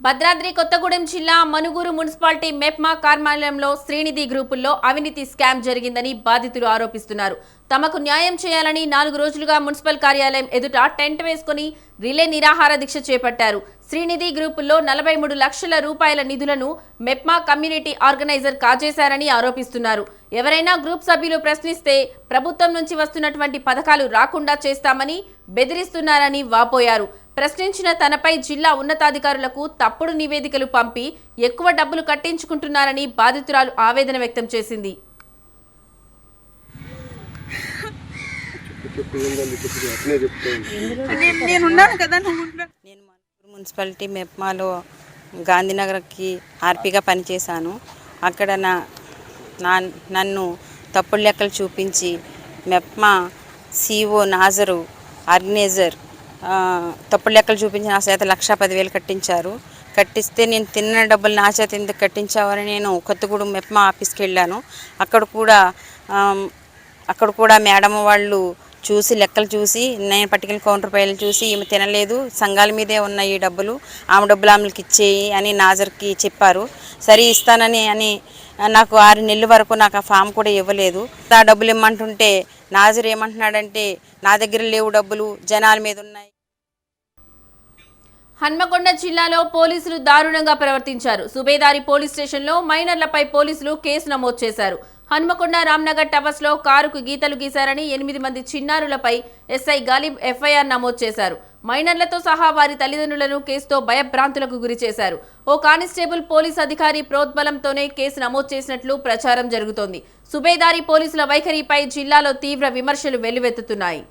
భద్రాద్రి కొత్తగూడెం జిల్లా మనుగురు మున్సిపాలిటీ మెప్మా కార్యాలయంలో శ్రీనిధి గ్రూపుల్లో అవినీతి స్కామ్ జరిగిందని బాధితులు ఆరోపిస్తున్నారు. తమకు న్యాయం చేయాలని 4 రోజులుగా మున్సిపల్ కార్యాలయం ఎదుట టెంట్ వేసుకుని రిలే నిరాహార దీక్ష చేపట్టారు. శ్రీనిధి గ్రూపుల్లో 43 లక్షల రూపాయల నిధులను మెప్మా కమ్యూనిటీ ఆర్గనైజర్ కాజేశారని ఆరోపిస్తున్నారు. ఎవరైనా గ్రూప్ సభ్యులు ప్రశ్నిస్తే ప్రభుత్వం నుంచి వస్తున్నటువంటి పథకాలు రాకుండా చేస్తామని బెదిరిస్తున్నారని వాపోయారు. ప్రశ్నించిన తనపై జిల్లా ఉన్నతాధికారులకు తప్పుడు నివేదికలు పంపి ఎక్కువ డబ్బులు కట్టించుకుంటున్నారని బాధితురాలు ఆవేదన వ్యక్తం చేసింది. నేను మున్సిపాలిటీ మెప్మాలో గాంధీనగర్కి ఆర్పీగా పనిచేశాను. అక్కడ నన్ను తప్పుడు లెక్కలు చూపించి మెప్మా సిఓ నాజరు ఆర్గనైజర్ తప్పుడు లెక్కలు చూపించి నా చేత 1,10,000 కట్టించారు. కట్టిస్తే నేను తిన్న డబ్బులు నా చేత ఎందుకు కట్టించావని నేను కొత్తగూడెం మెప్మా ఆఫీస్కి వెళ్ళాను. అక్కడ కూడా మేడం వాళ్ళు చూసి లెక్కలు చూసి నేను పట్టుకెళ్ళి కౌంటర్ పైలు చూసి ఈమె తినలేదు, సంఘాల మీదే ఉన్న ఈ డబ్బులు ఆమె డబ్బులు ఆమెకి ఇచ్చేయి అని నాజర్కి చెప్పారు. సరే ఇస్తానని నాకు 6 నెలల వరకు నాకు ఆ ఫామ్ కూడా ఇవ్వలేదు. ఆ డబ్బులు ఇమ్మంటుంటే నాజర్ ఏమంటున్నాడంటే నా దగ్గర లేవు డబ్బులు, జనాల మీద ఉన్నాయి. హన్మకొండ జిల్లాలో పోలీసులు దారుణంగా ప్రవర్తించారు. సుబేదారి పోలీస్ స్టేషన్లో మైనర్లపై పోలీసులు కేసు నమోదు చేశారు. హన్మకొండ రామ్నగర్ టవర్స్ లో కారుకు గీతలు గీశారని 8 మంది చిన్నారులపై ఎస్ఐ గాలిబ్ ఎఫ్ఐఆర్ నమోదు చేశారు. మైనర్లతో సహా వారి తల్లిదండ్రులను కేసుతో భయభ్రాంతులకు గురి చేశారు. ఓ కానిస్టేబుల్ పోలీస్ అధికారి ప్రోద్బలంతోనే కేసు నమోదు చేసినట్లు ప్రచారం జరుగుతోంది. సుబేదారి పోలీసుల వైఖరిపై జిల్లాలో తీవ్ర విమర్శలు వెల్లువెత్తుతున్నాయి.